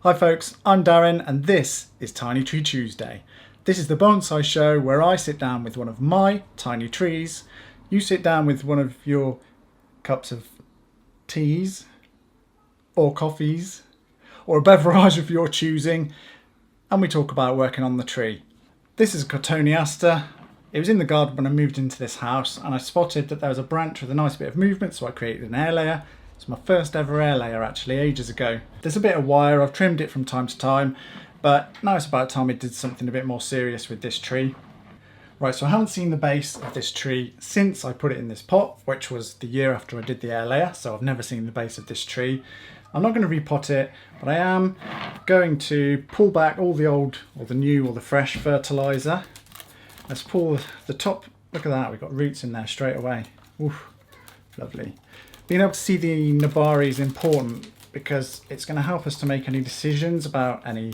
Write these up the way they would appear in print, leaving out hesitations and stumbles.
Hi folks, I'm Darren and this is Tiny Tree Tuesday. This is the bonsai show where I sit down with one of my tiny trees, you sit down with one of your cups of teas or coffees or a beverage of your choosing, and we talk about working on the tree. This is a Cotoneaster. It was in the garden when I moved into this house and I spotted that there was a branch with a nice bit of movement, so I created an air layer. It's my first ever air layer actually, ages ago. There's a bit of wire, I've trimmed it from time to time, but now it's about time I did something a bit more serious with this tree. Right, so I haven't seen the base of this tree since I put it in this pot, which was the year after I did the air layer, so I've never seen the base of this tree. I'm not going to repot it, but I am going to pull back all the old, or the new, or the fresh fertiliser. Let's pull the top, look at that, we've got roots in there straight away. Oof, lovely. Being able to see the nebari is important because it's going to help us to make any decisions about any,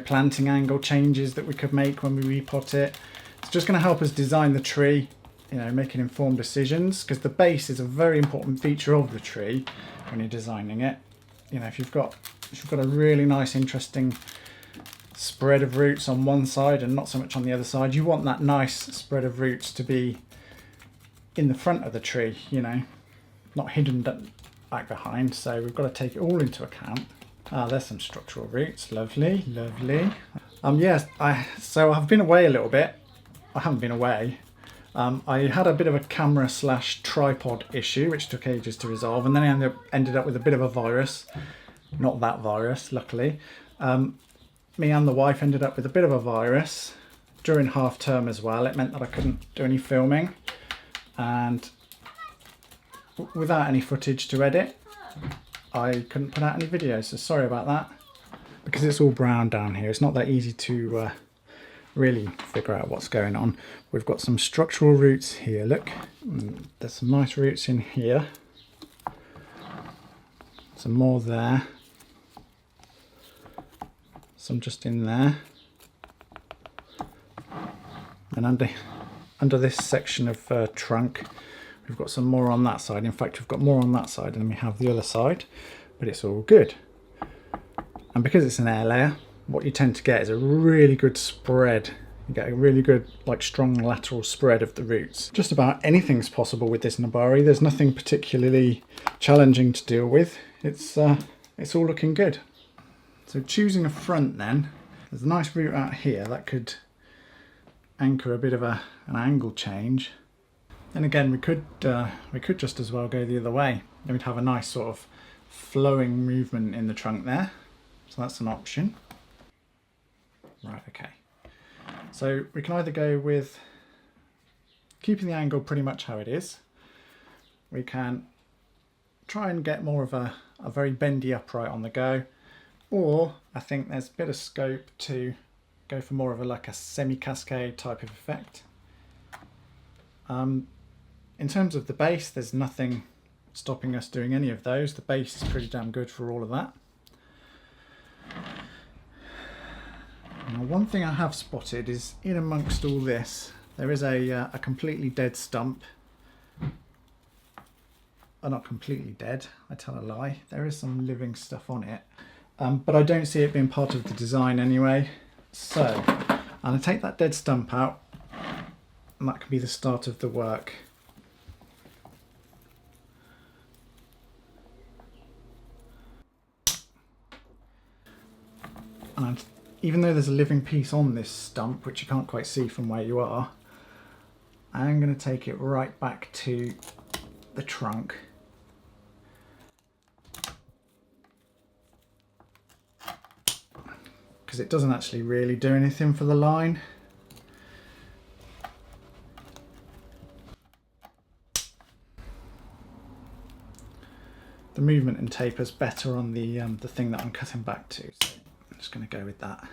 planting angle changes that we could make when we repot it. It's just going to help us design the tree, making informed decisions, because the base is a very important feature of the tree when you're designing it. If you've got a really nice, interesting spread of roots on one side and not so much on the other side, you want that nice spread of roots to be in the front of the tree, not hidden back behind, so we've got to take it all into account. There's some structural roots, lovely, lovely. Yes, so I've been away a little bit. I haven't been away. I had a bit of a camera / tripod issue, which took ages to resolve, and then I ended up with a bit of a virus. Not that virus, luckily. Me and the wife ended up with a bit of a virus during half term as well. It meant that I couldn't do any filming, and without any footage to edit, I couldn't put out any videos, so sorry about that. Because it's all brown down here, it's not that easy to really figure out what's going on. We've got some structural roots here, look. There's some nice roots in here. Some more there. Some just in there. And under this section of trunk, we've got some more on that side. In fact, we've got more on that side than we have the other side, but it's all good. And because it's an air layer, what you tend to get is a really good spread. You get a really good, strong lateral spread of the roots. Just about anything's possible with this nebari. There's nothing particularly challenging to deal with. It's all looking good. So choosing a front then, there's a nice root out here that could anchor a bit of an angle change. And again, we could just as well go the other way. Then we'd have a nice sort of flowing movement in the trunk there. So that's an option. Right, okay. So we can either go with keeping the angle pretty much how it is. We can try and get more of a very bendy upright on the go. Or I think there's a bit of scope to go for more of a semi-cascade type of effect. In terms of the base, there's nothing stopping us doing any of those. The base is pretty damn good for all of that. Now, one thing I have spotted is in amongst all this, there is a completely dead stump. Not completely dead, I tell a lie. There is some living stuff on it, but I don't see it being part of the design anyway. So I'm going to take that dead stump out, and that can be the start of the work. And even though there's a living piece on this stump, which you can't quite see from where you are, I'm going to take it right back to the trunk. Because it doesn't actually really do anything for the line. The movement and taper's better on the thing that I'm cutting back to. So I'm just going to go with that.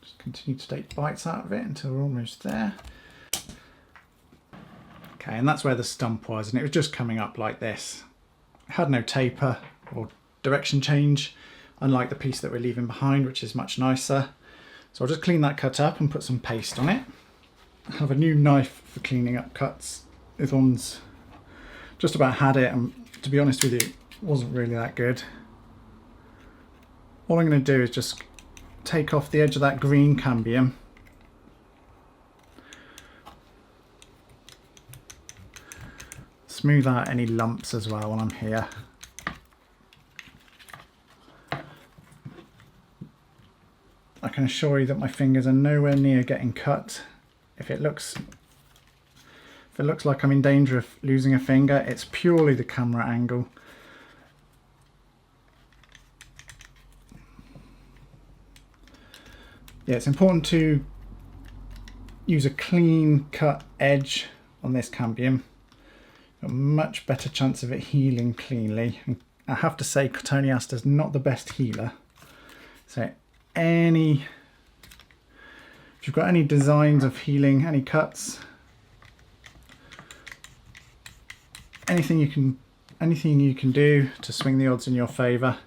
Just continue to take bites out of it until we're almost there. Okay, and that's where the stump was, and it was just coming up like this. It had no taper or direction change, unlike the piece that we're leaving behind, which is much nicer. So I'll just clean that cut up and put some paste on it. I have a new knife for cleaning up cuts. This one's just about had it and to be honest with you, wasn't really that good. All I'm going to do is just take off the edge of that green cambium. Smooth out any lumps as well while I'm here. I can assure you that my fingers are nowhere near getting cut. If it looks like I'm in danger of losing a finger, it's purely the camera angle. Yeah, it's important to use a clean cut edge on this cambium. A much better chance of it healing cleanly. And I have to say, Cotoneaster is not the best healer. So if you've got any designs of healing, any cuts, anything you can do to swing the odds in your favour,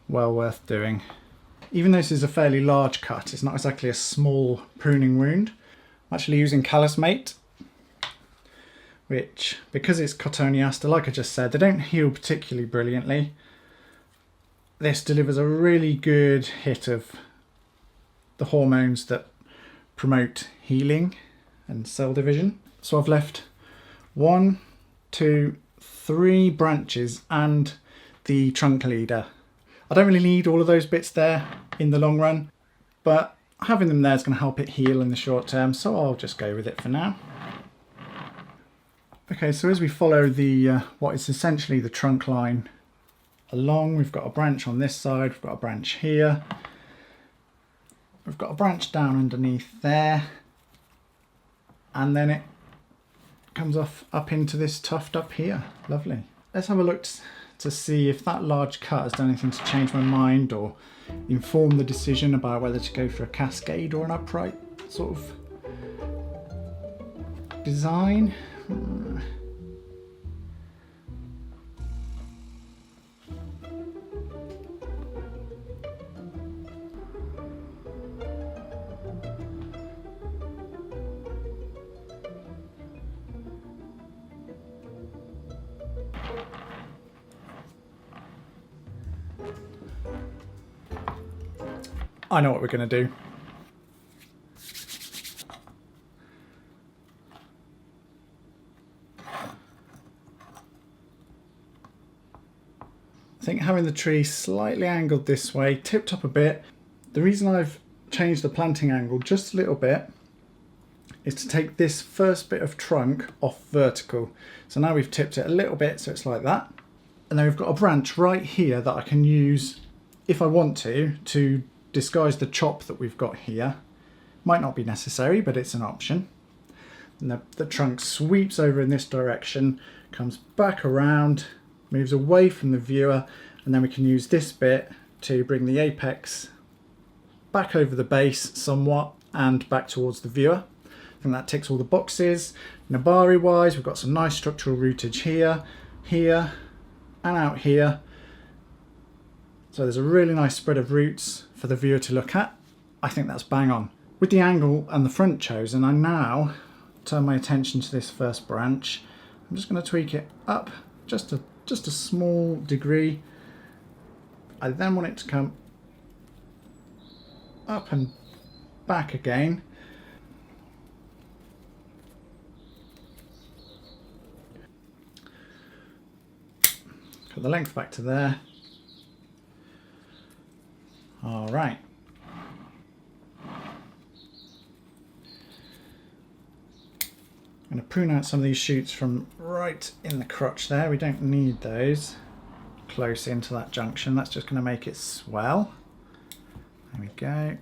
well worth doing. Even though this is a fairly large cut, it's not exactly a small pruning wound. I'm actually using Callus Mate, which, because it's Cotoneaster, like I just said, they don't heal particularly brilliantly. This delivers a really good hit of the hormones that promote healing and cell division. So I've left 1, 2, 3 branches and the trunk leader. I don't really need all of those bits there in the long run, but having them there is going to help it heal in the short term, so I'll just go with it for now. Okay, so as we follow the what is essentially the trunk line along, we've got a branch on this side, we've got a branch here, we've got a branch down underneath there, and then it comes off up into this tuft up here. Lovely. Let's have a look to see if that large cut has done anything to change my mind or inform the decision about whether to go for a cascade or an upright sort of design. I know what we're going to do. I think having the tree slightly angled this way, tipped up a bit. The reason I've changed the planting angle just a little bit is to take this first bit of trunk off vertical. So now we've tipped it a little bit so it's like that. And then we've got a branch right here that I can use if I want to disguise the chop that we've got here. Might not be necessary, but it's an option. And the trunk sweeps over in this direction, comes back around, moves away from the viewer, and then we can use this bit to bring the apex back over the base somewhat and back towards the viewer. I think that ticks all the boxes. Nebari wise, we've got some nice structural rootage here, here, and out here. So there's a really nice spread of roots for the viewer to look at. I think that's bang on. With the angle and the front chosen, I now turn my attention to this first branch. I'm just going to tweak it up just a small degree. I then want it to come up and back again. Cut the length back to there. All right. I'm going to prune out some of these shoots from right in the crotch there. We don't need those close into that junction. That's just going to make it swell. There we go.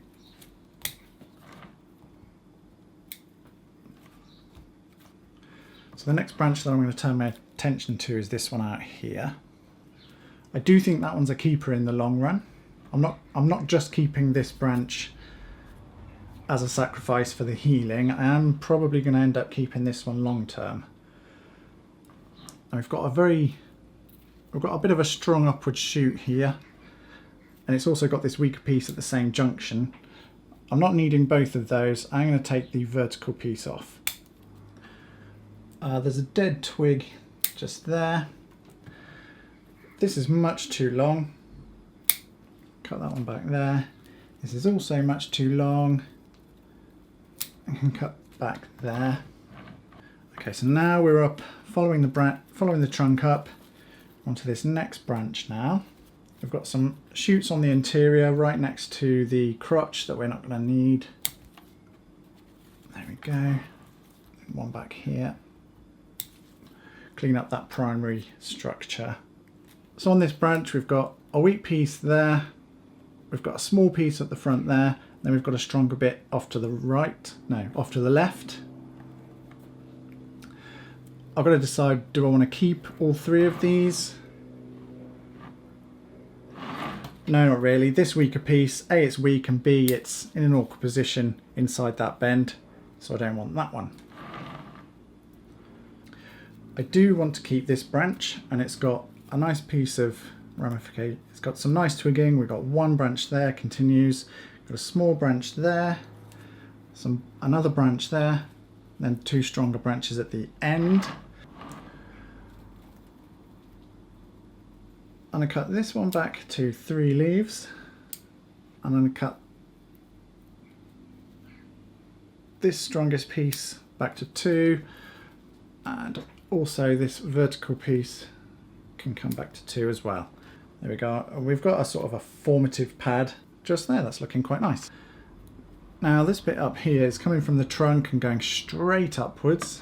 So the next branch that I'm going to turn my attention to is this one out here. I do think that one's a keeper in the long run. I'm not just keeping this branch as a sacrifice for the healing. I am probably going to end up keeping this one long term. And we've got a bit of a strong upward shoot here, and it's also got this weaker piece at the same junction. I'm not needing both of those. I'm going to take the vertical piece off. There's a dead twig just there. this is much too long. Cut that one back there. This is also much too long. I can cut back there. Okay, so now we're up following the trunk up onto this next branch now. We've got some shoots on the interior right next to the crotch that we're not going to need. There we go. One back here. Clean up that primary structure. So on this branch we've got a weak piece there. We've got a small piece at the front there. Then we've got a stronger bit off to the right. No, off to the left. I've got to decide, do I want to keep all three of these? No, not really. This weaker piece, A, it's weak, and B, it's in an awkward position inside that bend, so I don't want that one. I do want to keep this branch, and it's got a nice piece of ramification. It's got some nice twigging. We've got one branch there, continues. Got a small branch there, another branch there, then two stronger branches at the end. I'm going to cut this one back to 3 leaves. I'm going to cut this strongest piece back to 2, and also this vertical piece can come back to 2 as well. There we go. We've got a sort of a formative pad just there. That's looking quite nice. Now this bit up here is coming from the trunk and going straight upwards.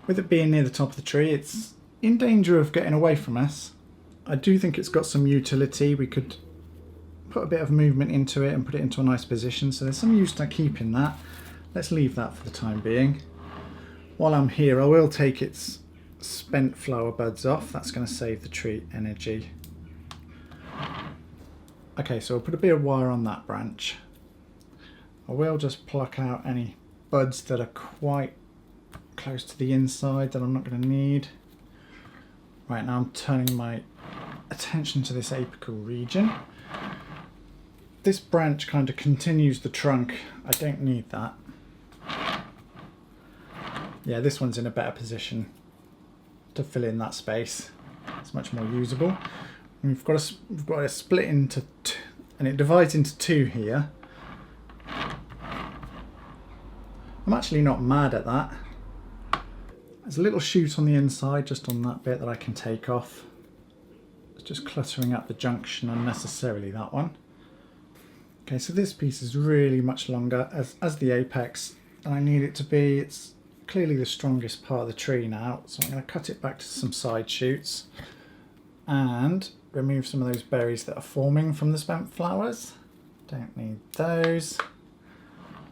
With it being near the top of the tree, it's in danger of getting away from us. I do think it's got some utility. We could put a bit of movement into it and put it into a nice position, so there's some use to keeping that. Let's leave that for the time being. While I'm here, I will take its spent flower buds off. That's going to save the tree energy. Okay, so I'll put a bit of wire on that branch. I will just pluck out any buds that are quite close to the inside that I'm not going to need. Right, now I'm turning my attention to this apical region. This branch kind of continues the trunk. I don't need that. Yeah, this one's in a better position to fill in that space. It's much more usable. And we've got a split into and it divides into 2 here. I'm actually not mad at that. There's a little shoot on the inside just on that bit that I can take off. It's just cluttering up the junction unnecessarily, that one. Okay, so this piece is really much longer as the apex than I need it to be. It's clearly the strongest part of the tree now, so I'm going to cut it back to some side shoots and remove some of those berries that are forming from the spent flowers. Don't need those.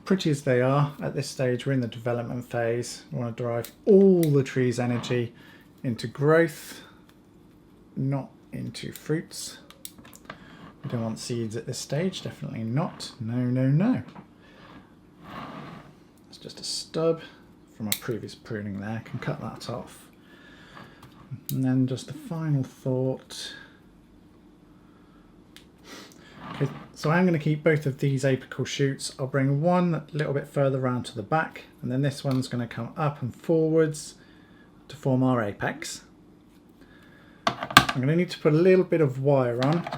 Pretty as they are, at this stage we're in the development phase. We want to drive all the tree's energy into growth, not into fruits. We don't want seeds at this stage, definitely not. No, no, no. It's just a stub from our previous pruning there, can cut that off. And then just a final thought. Okay, so I'm going to keep both of these apical shoots. I'll bring one a little bit further round to the back, and then this one's going to come up and forwards to form our apex. I'm going to need to put a little bit of wire on,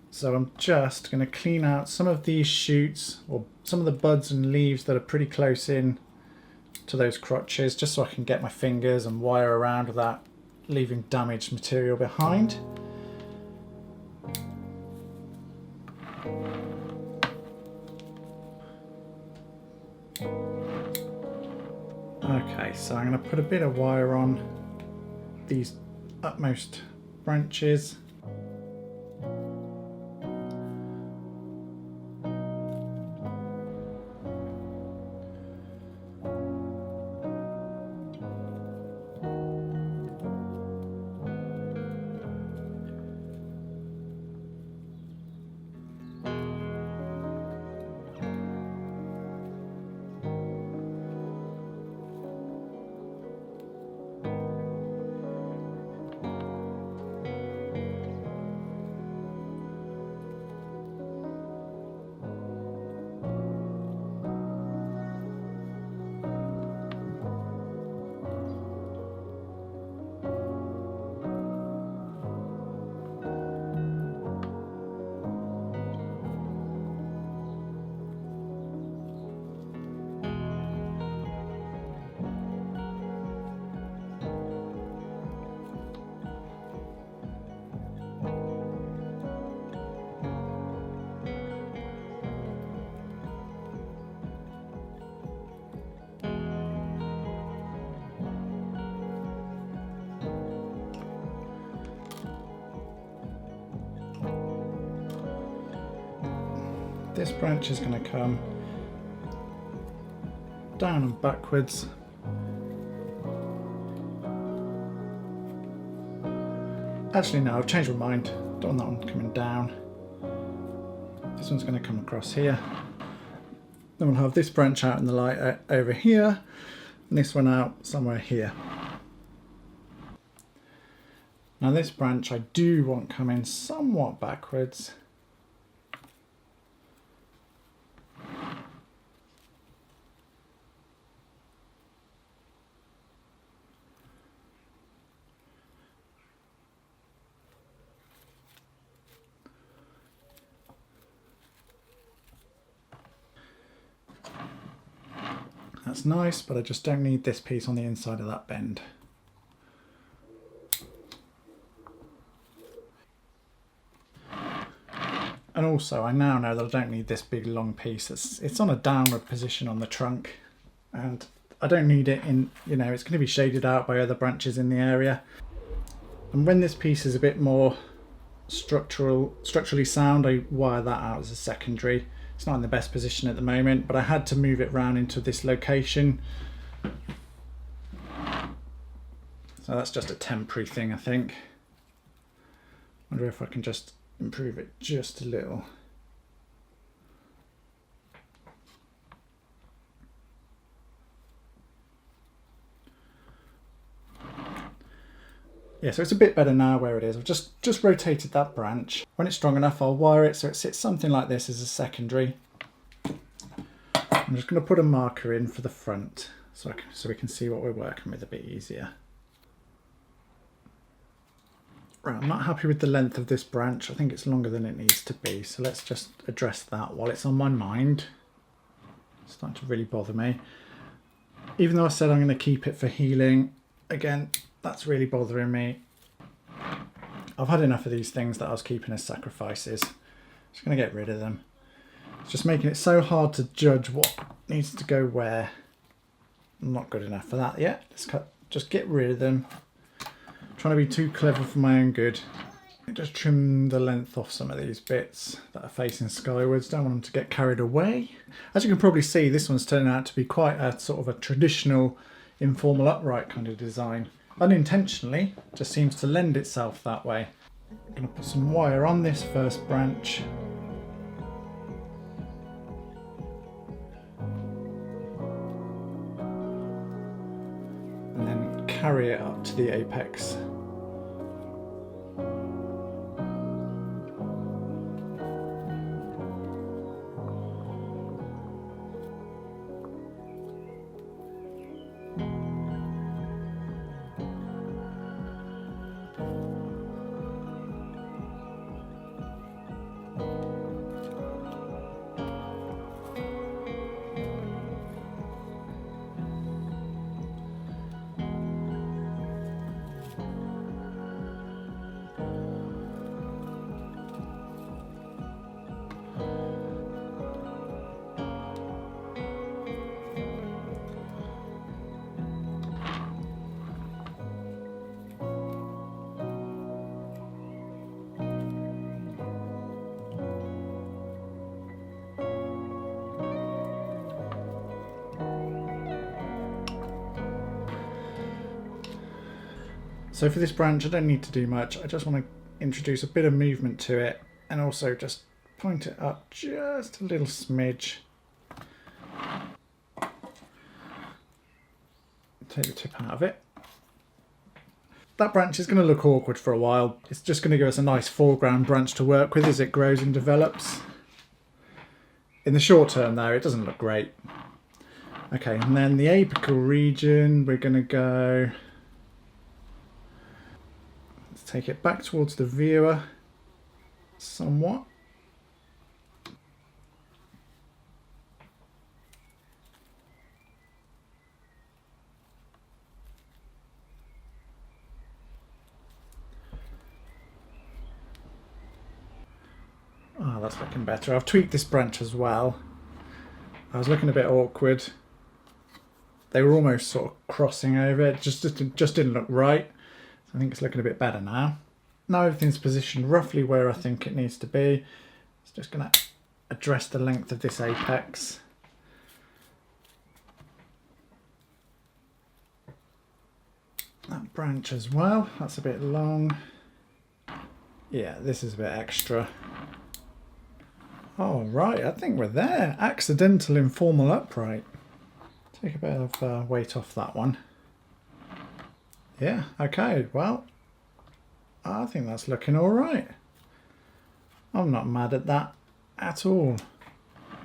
so I'm just going to clean out some of these shoots or some of the buds and leaves that are pretty close in to those crotches, just so I can get my fingers and wire around without leaving damaged material behind. Okay, so I'm going to put a bit of wire on these utmost branches. this branch is going to come down and backwards. Actually no, I've changed my mind. Don't want that one coming down. This one's going to come across here. Then we'll have this branch out in the light over here, and this one out somewhere here. Now this branch I do want coming somewhat backwards. That's nice, but I just don't need this piece on the inside of that bend. And also I now know that I don't need this big long piece. It's on a downward position on the trunk, and I don't need it in, you know, it's going to be shaded out by other branches in the area. And when this piece is a bit more structurally sound, I wire that out as a secondary. It's not in the best position at the moment, but I had to move it round into this location. So that's just a temporary thing, I think. Wonder if I can just improve it just a little. Yeah, so it's a bit better now where it is. I've just rotated that branch. When it's strong enough, I'll wire it so it sits something like this as a secondary. I'm just going to put a marker in for the front so we can see what we're working with a bit easier. Right, I'm not happy with the length of this branch. I think it's longer than it needs to be, so let's just address that while it's on my mind. It's starting to really bother me. Even though I said I'm going to keep it for healing, again, that's really bothering me. I've had enough of these things that I was keeping as sacrifices. Just going to get rid of them. It's just making it so hard to judge what needs to go where. I'm not good enough for that yet. Just get rid of them. I'm trying to be too clever for my own good. Just trim the length off some of these bits that are facing skywards. Don't want them to get carried away. As you can probably see, this one's turning out to be quite a sort of a traditional informal upright kind of design. Unintentionally, just seems to lend itself that way. I'm going to put some wire on this first branch. And then carry it up to the apex. So for this branch I don't need to do much, I just want to introduce a bit of movement to it and also just point it up just a little smidge. Take the tip out of it. That branch is going to look awkward for a while. It's just going to give us a nice foreground branch to work with as it grows and develops. In the short term though, it doesn't look great. Okay, and then the apical region, we're going to go... Take it back towards the viewer somewhat. Oh, that's looking better. I've tweaked this branch as well. I was looking a bit awkward. They were almost sort of crossing over. It just didn't look right. I think it's looking a bit better now. Now everything's positioned roughly where I think it needs to be. It's just going to address the length of this apex. That branch as well, that's a bit long. Yeah, this is a bit extra. Oh right, I think we're there. Accidental informal upright. Take a bit of weight off that one. Yeah, okay, well, I think that's looking all right. I'm not mad at that at all. I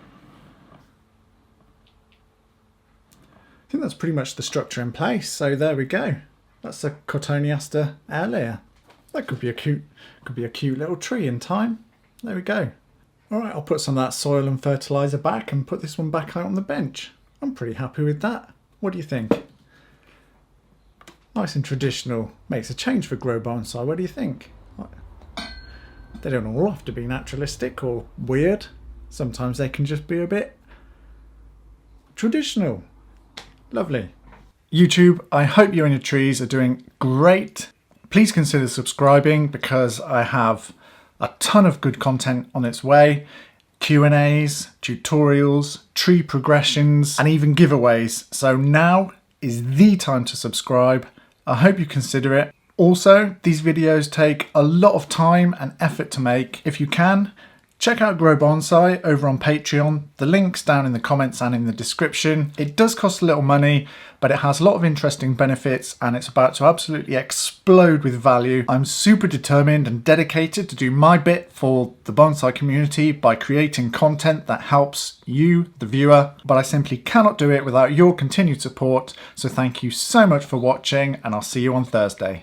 think that's pretty much the structure in place. So there we go. That's a Cotoneaster I. That could be a cute little tree in time. There we go. All right, I'll put some of that soil and fertilizer back and put this one back out on the bench. I'm pretty happy with that. What do you think? Nice and traditional. Makes a change for Gro Bonsai. What do you think? They don't all have to be naturalistic or weird. Sometimes they can just be a bit traditional. Lovely. YouTube, I hope you and your trees are doing great. Please consider subscribing because I have a ton of good content on its way. Q&As, tutorials, tree progressions, and even giveaways. So now is the time to subscribe. I hope you consider it. Also, these videos take a lot of time and effort to make. If you can, check out Gro Bonsai over on Patreon. The link's down in the comments and in the description. It does cost a little money, but it has a lot of interesting benefits and it's about to absolutely explode with value. I'm super determined and dedicated to do my bit for the bonsai community by creating content that helps you, the viewer, but I simply cannot do it without your continued support. So thank you so much for watching and I'll see you on Thursday.